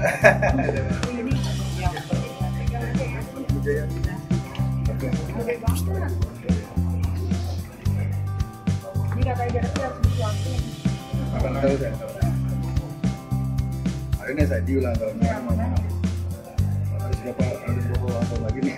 Ini yang ini katanya dia harus disuapin. Akan tahu saya. Hari ini saya diulang tahun. Harus berapa tahun lagi nih?